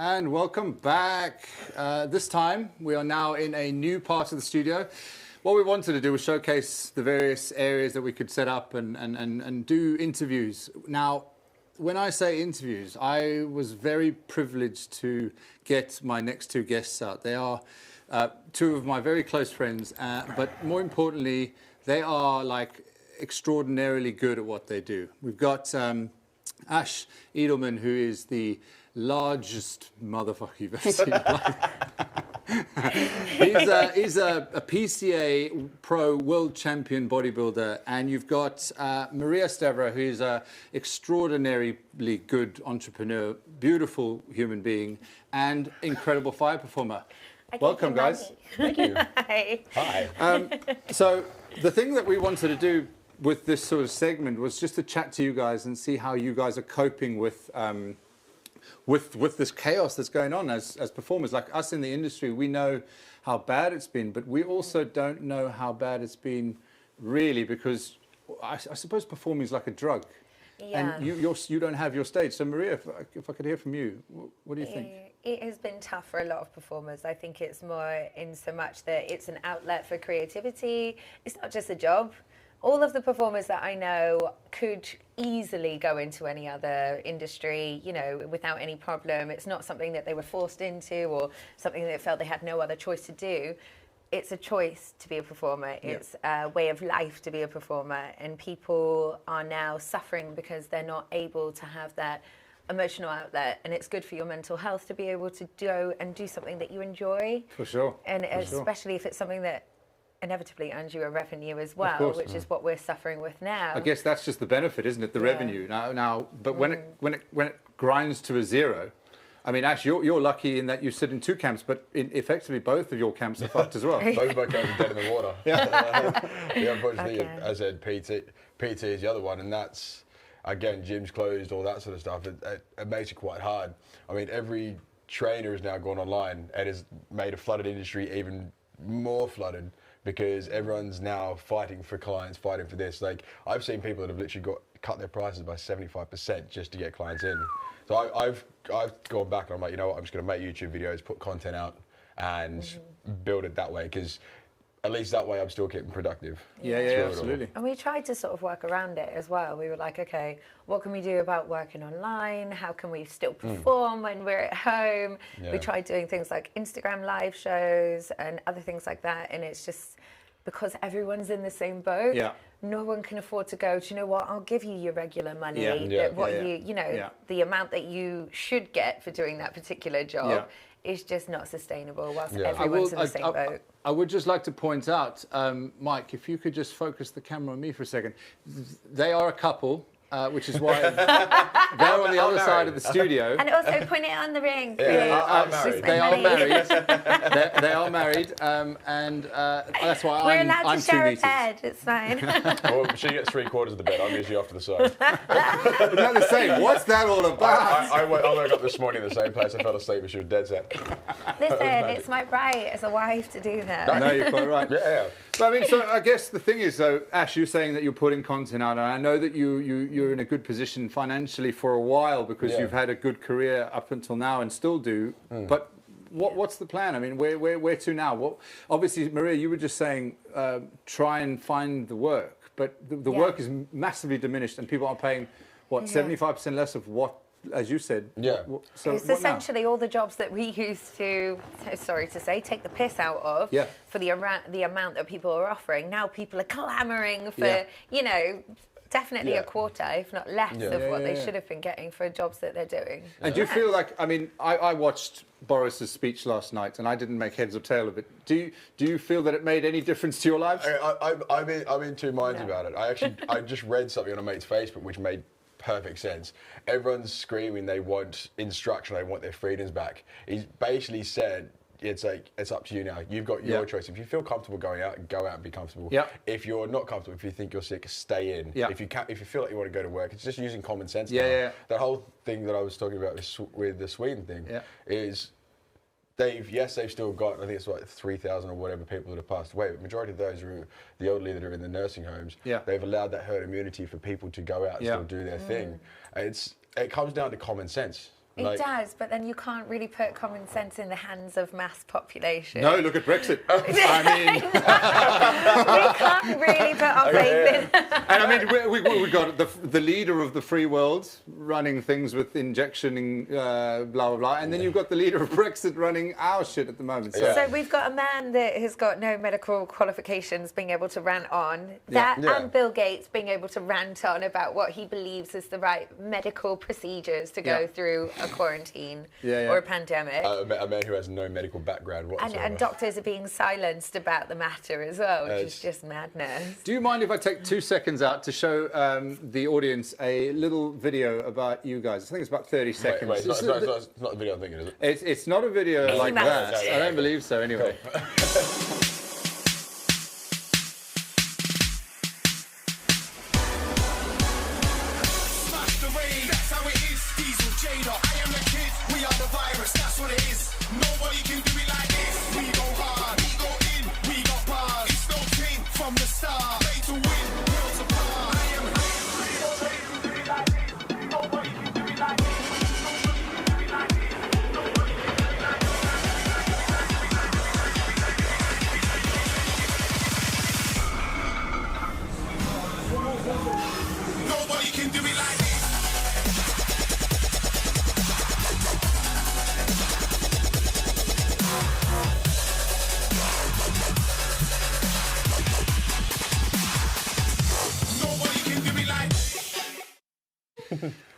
And welcome back. This time we are now in a new part of the studio. What we wanted to do was showcase the various areas that we could set up and do interviews. Now, when I say interviews, I was very privileged to get my next two guests out. They are two of my very close friends, but more importantly, they are like extraordinarily good at what they do. We've got Ash Edelman, who is the largest motherfucker you've ever seen. He's a PCA Pro World Champion bodybuilder, and you've got Maria Stavra, who is an extraordinarily good entrepreneur, beautiful human being, and incredible fire performer. Welcome, guys. Thank you. Hi. Hi. So the thing that we wanted to do with this sort of segment was just to chat to you guys and see how you guys are coping with this chaos that's going on as performers. Like us in the industry, we know how bad it's been, but we also don't know how bad it's been really, because I suppose performing is like a drug. Yeah. And you don't have your stage. So Maria, if I could hear from you, what do you think? It has been tough for a lot of performers. I think it's more in so much that it's an outlet for creativity. It's not just a job. All of the performers that I know could easily go into any other industry, you know, without any problem. It's not something that they were forced into or something that they felt they had no other choice to do. It's a choice to be a performer. It's a way of life to be a performer. And people are now suffering because they're not able to have that emotional outlet. And it's good for your mental health to be able to go and do something that you enjoy. For sure. And especially if it's something that inevitably earns you a revenue as well, which is what we're suffering with now. I guess that's just the benefit, isn't it? The revenue now. But when it grinds to a zero, I mean, Ash, you're lucky in that you sit in two camps, but effectively both of your camps are fucked as well. Both of my camps are dead in the water. Yeah, unfortunately, as I said, PT is the other one, and that's, again, gyms closed, all that sort of stuff. It makes it quite hard. I mean, every trainer has now gone online and has made a flooded industry even more flooded, because everyone's now fighting for clients, fighting for this. Like, I've seen people that have literally cut their prices by 75% just to get clients in. So I've gone back and I'm like, you know what, I'm just going to make YouTube videos, put content out, and build it that way, because at least that way I'm still getting productive. Yeah, absolutely. And we tried to sort of work around it as well. We were like, okay, what can we do about working online? How can we still perform when we're at home? Yeah. We tried doing things like Instagram live shows and other things like that. And it's just because everyone's in the same boat. Yeah. No one can afford to go, do you know what, I'll give you your regular money. The amount that you should get for doing that particular job is just not sustainable whilst everyone's in the same boat. I would just like to point out, Mike, if you could just focus the camera on me for a second. They are a couple, which is why they're on the other side of the studio. And also point it on the ring. Yeah, they are married. They are married, and that's why We're allowed I'm to share 2 a meters. bed. It's fine. Well, she gets 3/4 of the bed. I'm usually off to the side. Is that the same? What's that all about? I woke up this morning in the same place. I fell asleep, but she was dead set. Listen, it's my right as a wife to do that. No, you're quite right. Yeah. But I mean, so I guess the thing is, though, Ash, you're saying that you're putting content out, and I know that you're in a good position financially for a while because you've had a good career up until now and still do. But what's the plan? I mean, where to now? Obviously, Maria, you were just saying try and find the work, but the work is massively diminished, and people are paying 75% less of what. As you said, so it's essentially all the jobs that we used to, sorry to say, take the piss out of for the amount that people are offering. Now people are clamouring for, you know, definitely a quarter, if not less, of what they should have been getting for jobs that they're doing. And do you feel like, I mean, I watched Boris's speech last night and I didn't make heads or tail of it. Do you feel that it made any difference to your lives? I'm in two minds about it. I just read something on a mate's Facebook which made perfect sense. Everyone's screaming they want instruction, they want their freedoms back. He's basically said, it's like, it's up to you now. You've got your choice. If you feel comfortable going out, go out and be comfortable. If you're not comfortable, if you think you're sick, stay in. If you feel like you want to go to work, it's just using common sense. That whole thing that I was talking about with the Sweden thing is they've still got, I think it's like 3,000 or whatever people that have passed away, but the majority of those are the elderly that are in the nursing homes. They've allowed that herd immunity for people to go out and still do their thing. It comes down to common sense. It does, but then you can't really put common sense in the hands of mass population. No, look at Brexit. I mean, we can't really put our faith in. And I mean, we got the leader of the free world running things with injection, blah blah blah, and then you've got the leader of Brexit running our shit at the moment. So we've got a man that has got no medical qualifications being able to rant on that, and Bill Gates being able to rant on about what he believes is the right medical procedures to go through a quarantine or a pandemic. A man who has no medical background whatsoever. And doctors are being silenced about the matter as well, which is just madness. Do you mind if I take 2 seconds out to show the audience a little video about you guys? I think it's about 30 seconds. Wait, it's not the video I'm thinking, is it? It's not a video like that. I don't believe so, anyway.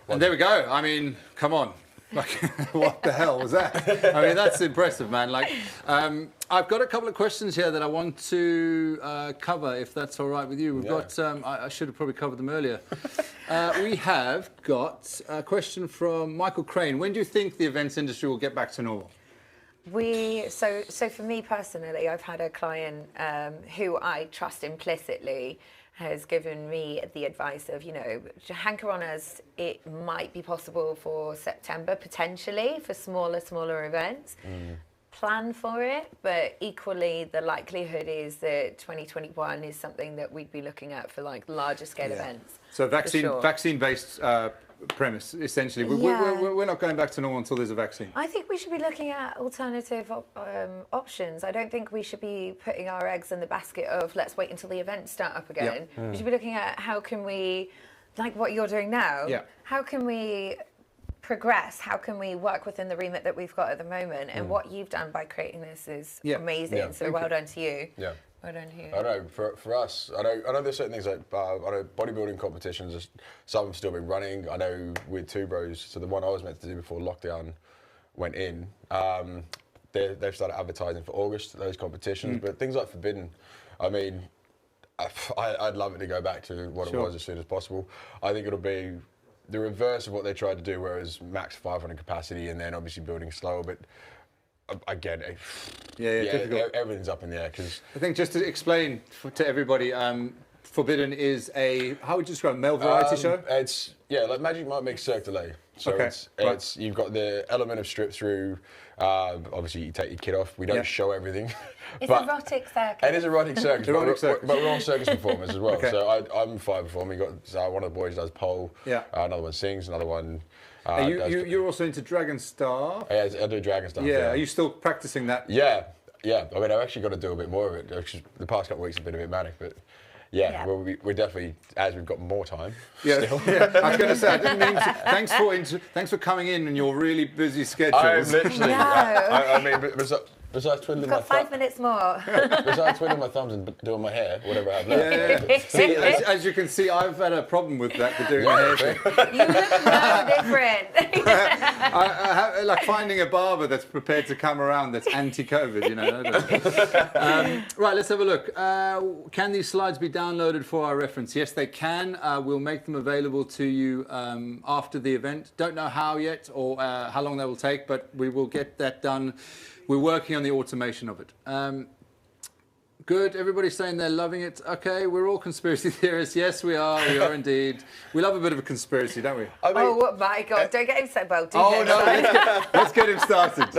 And there we go. I mean, come on. Like, what the hell was that? I mean, that's impressive, man. Like, I've got a couple of questions here that I want to cover, if that's all right with you. We've got, I should have probably covered them earlier. We have got a question from Michael Crane. When do you think the events industry will get back to normal? So for me personally, I've had a client who I trust implicitly has given me the advice of, you know, to hanker on as it might be possible for September, potentially, for smaller events. Plan for it, but equally the likelihood is that 2021 is something that we'd be looking at for like larger scale events. So vaccine-based premise, essentially. We're not going back to normal until there's a vaccine. I think we should be looking at alternative options. I don't think we should be putting our eggs in the basket of let's wait until the events start up again. We should be looking at how can we, like what you're doing now, how can we progress, how can we work within the remit that we've got at the moment, and what you've done by creating this is amazing. So well done to you. Well done to you. I know, for us, I know there's certain things like, I know bodybuilding competitions, some have still been running. I know with Two Bros, so the one I was meant to do before lockdown went in, they've started advertising for August, those competitions, but things like Forbidden, I mean, I'd love it to go back to what it was as soon as possible. I think it'll be the reverse of what they tried to do, whereas max 500 capacity and then obviously building slower, but again, everything's up in the air. Because I think just to explain to everybody, Forbidden is a, how would you describe it, male variety show? It's, like Magic Mike makes Cirque du Soleil. So it's you've got the element of strip through, obviously you take your kit off, we don't show everything. It's erotic circus. It is erotic circus, but we're all circus performers as well. So I'm a fire performer, one of the boys does pole, another one sings, another one... you're also into Dragon Star? Yeah, I do Dragon Star. Yeah, are you still practicing that? Yeah. I mean, I've actually got to do a bit more of it. The past couple of weeks have been a bit manic, but we're definitely, as we've got more time. Still. I was going to say, I didn't mean to. Thanks for coming in and your really busy schedule. I'm literally. I mean, besides twiddling my thumbs. Got 5 minutes more. Besides twiddling my thumbs and doing my hair, whatever I have left. See, as you can see, I've had a problem with that, with doing my hair thing. You look no different. I like finding a barber that's prepared to come around that's anti-COVID, you know. Right, let's have a look. Can these slides be downloaded for our reference? Yes, they can. We'll make them available to you after the event. Don't know how yet or how long that will take, but we will get that done. We're working on the automation of it. Good. Everybody's saying they're loving it. Okay, we're all conspiracy theorists. Yes, we are. We are indeed. We love a bit of a conspiracy, don't we? I mean, oh my God! Don't get him so bold. Oh no! Let's get him started.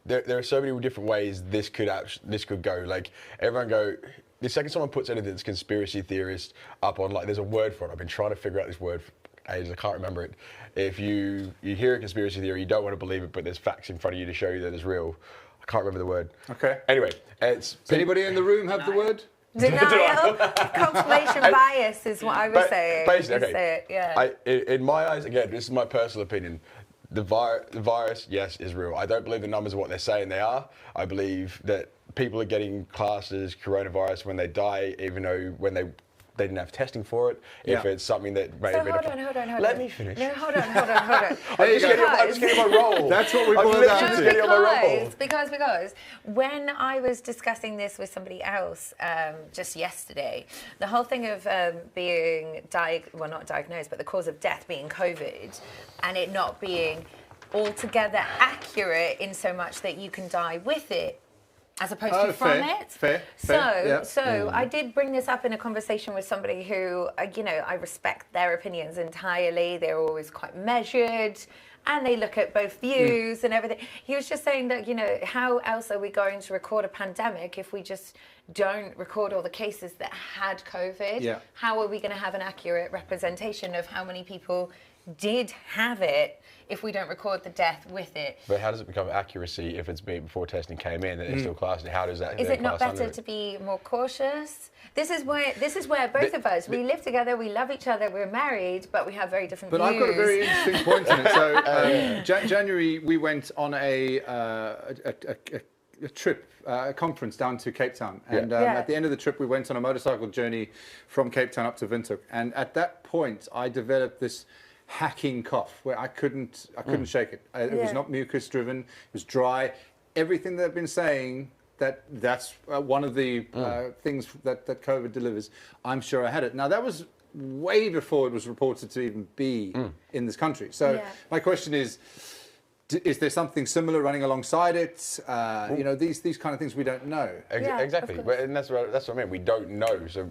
There are so many different ways this could go. Like everyone go. the second someone puts anything that's conspiracy theorist up on, like, there's a word for it. I've been trying to figure out this word for ages. I can't remember it. If you hear a conspiracy theory, you don't want to believe it, but there's facts in front of you to show you that it's real. I can't remember the word. Okay. Anyway, it's... Does anybody in the room have the word? Denial, confirmation bias is what I was saying. Basically, okay. Yeah. In my eyes, again, this is my personal opinion. The virus, yes, is real. I don't believe the numbers are what they're saying they are. I believe that people are getting classed as coronavirus when they die, even though when they didn't have testing for it. If it's something that may have been... Hold on. Let me finish. No, hold on. I'm just getting my role. That's what we boiled down to. Because when I was discussing this with somebody else just yesterday, the whole thing of being not diagnosed, but the cause of death being COVID, and it not being altogether accurate in so much that you can die with it, as opposed to from it. Fair. So I did bring this up in a conversation with somebody who, I respect their opinions entirely. They're always quite measured, and they look at both views and everything. He was just saying that, how else are we going to record a pandemic if we just don't record all the cases that had COVID? Yeah. How are we going to have an accurate representation of how many people did have it if we don't record the death with it? But how does it become accuracy if it's been before testing came in and it's still classed? How does that? Is it not better to be more cautious? This is where both of us, we live together, we love each other, we're married, but we have very different views. But I've got a very interesting point in it. So January we went on a trip, a conference down to Cape Town, and at the end of the trip we went on a motorcycle journey from Cape Town up to Windhoek, and at that point I developed this hacking cough where I couldn't shake it. It was not mucus driven, it was dry. Everything that I've been saying, that's one of the things that COVID delivers, I'm sure I had it. Now that was way before it was reported to even be in this country. So my question is there something similar running alongside it? These kind of things we don't know. Exactly, and that's what I mean. We don't know. So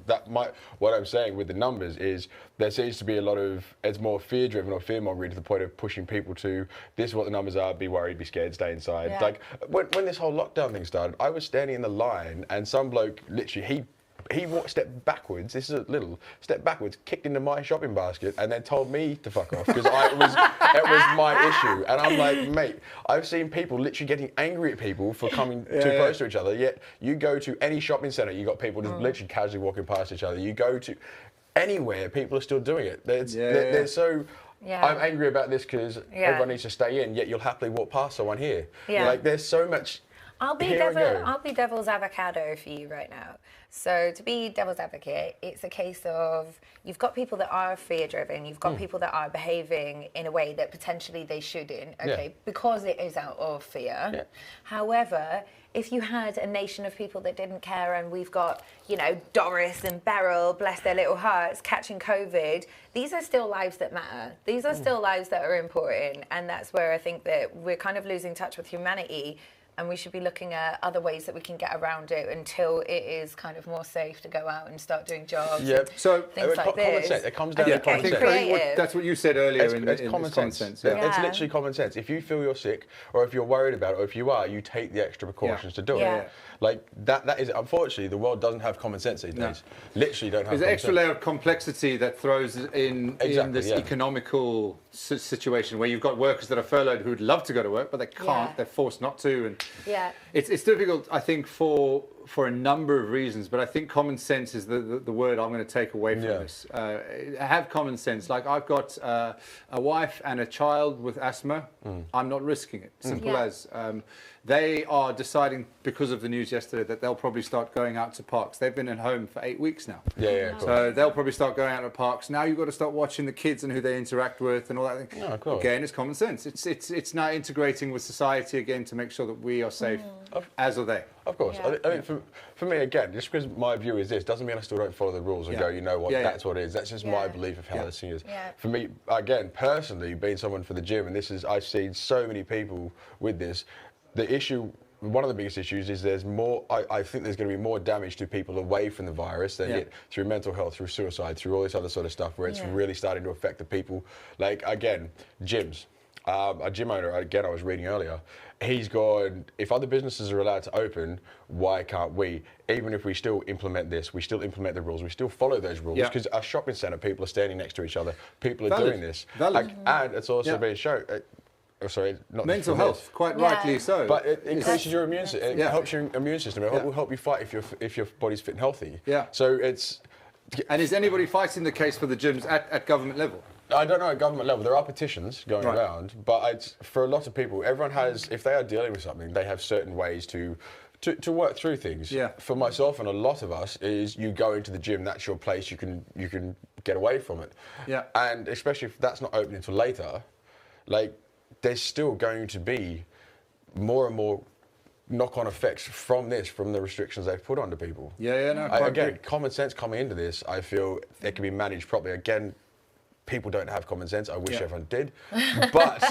what I'm saying with the numbers is there seems to be a lot of, it's more fear-driven or fear-mongering to the point of pushing people to, this is what the numbers are, be worried, be scared, stay inside. Yeah. Like when this whole lockdown thing started, I was standing in the line and some bloke literally, he stepped backwards, this is a little, stepped backwards, kicked into my shopping basket and then told me to fuck off because it was my issue. And I'm like, mate, I've seen people literally getting angry at people for coming too close to each other, yet you go to any shopping centre, you got people just literally casually walking past each other. You go to anywhere, people are still doing it. They're so... Yeah. I'm angry about this because everyone needs to stay in, yet you'll happily walk past someone here. Yeah. Like, there's so much... I'll be devil's avocado for you right now. So to be devil's advocate, it's a case of you've got people that are fear-driven, you've got people that are behaving in a way that potentially they shouldn't, because it is out of fear. Yeah. However, if you had a nation of people that didn't care, and we've got, Doris and Beryl, bless their little hearts, catching COVID, these are still lives that matter. These are still lives that are important, and that's where I think that we're kind of losing touch with humanity. And we should be looking at other ways that we can get around it until it is kind of more safe to go out and start doing jobs. Yeah. So things like common sense. It comes down to common sense. I think that's what you said earlier. It's common sense. Yeah. It's literally common sense. If you feel you're sick, or if you're worried about it, or if you are, you take the extra precautions to do it. Like that is, unfortunately, the world doesn't have common sense these days. Literally don't have. There's an extra layer of complexity that throws in this economical situation where you've got workers that are furloughed who'd love to go to work, but they can't. They're forced not to, and it's difficult, I think, for a number of reasons. But I think common sense is the word I'm going to take away from this. Have common sense. Like, I've got a wife and a child with asthma. I'm not risking it. Simple as. They are deciding, because of the news yesterday, that they'll probably start going out to parks. They've been at home for 8 weeks now. So they'll probably start going out to parks. Now you've got to start watching the kids and who they interact with and all that thing. Again, it's common sense. It's now integrating with society again to make sure that we are safe, as are they. Of course. I mean, for me, again, just because my view is this, doesn't mean I still don't follow the rules and go, you know what, that's what it is. That's just my belief of how this thing is. For me, again, personally, being someone for the gym, and this is, I've seen so many people with this, the issue, one of the biggest issues is there's more, I think there's going to be more damage to people away from the virus than through mental health, through suicide, through all this other sort of stuff where it's really starting to affect the people. Like, again, gyms. a gym owner, again, I was reading earlier, he's gone, if other businesses are allowed to open, why can't we? Even if we still implement this, we still implement the rules, we still follow those rules, because our shopping centre, people are standing next to each other, people are doing this. And it's also been shown, not mental health, quite rightly so. But it increases your immune system, it helps your immune system, it will help you fight if your body's fit and healthy. So it's... And is anybody fighting the case for the gyms at government level? I don't know at government level. There are petitions going around, but for a lot of people, everyone has, if they are dealing with something, they have certain ways to work through things. For myself and a lot of us, is you go into the gym, that's your place, you can get away from it. And especially if that's not open until later, like, there's still going to be more and more knock-on effects from the restrictions they've put onto people. Again, common sense coming into this, I feel it can be managed properly. Again, people don't have common sense. I wish everyone did. But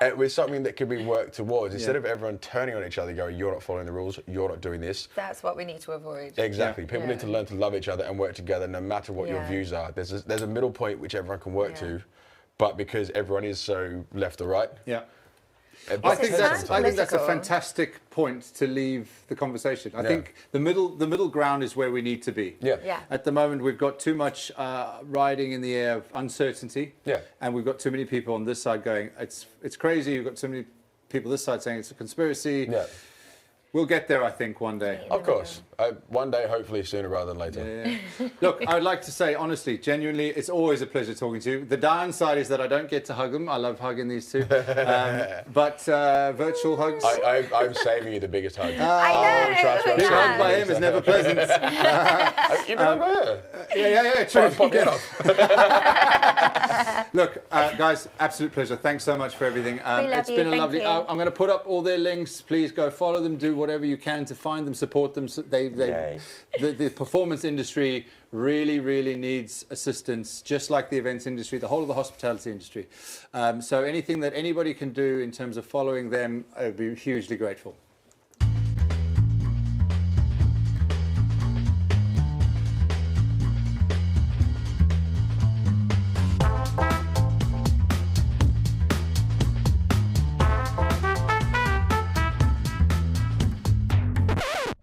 it was something that could be worked towards. Instead of everyone turning on each other going, you're not following the rules, you're not doing this. That's what we need to avoid. Exactly. People need to learn to love each other and work together no matter what your views are. There's a middle point which everyone can work to, but because everyone is so left or right. I think that's a fantastic point to leave the conversation. I think the middle ground is where we need to be. At the moment, we've got too much riding in the air of uncertainty, and we've got too many people on this side going, it's crazy. You've got too many people this side saying it's a conspiracy. We'll get there, I think, one day. Of course. One day, hopefully sooner rather than later. Look, I would like to say, honestly, genuinely, it's always a pleasure talking to you. The downside is that I don't get to hug them. I love hugging these two. But virtual hugs... I'm saving you the biggest hug. I know. Being hugged by him is never pleasant. You've been hugged by her? Yeah, true. Pop it off. Look, guys, absolute pleasure. Thanks so much for everything. It's been a lovely... I'm going to put up all their links. Please go follow them, do whatever you can to find them, support them. The performance industry really needs assistance, just like the events industry, the whole of the hospitality industry. So anything that anybody can do in terms of following them, I'd be hugely grateful.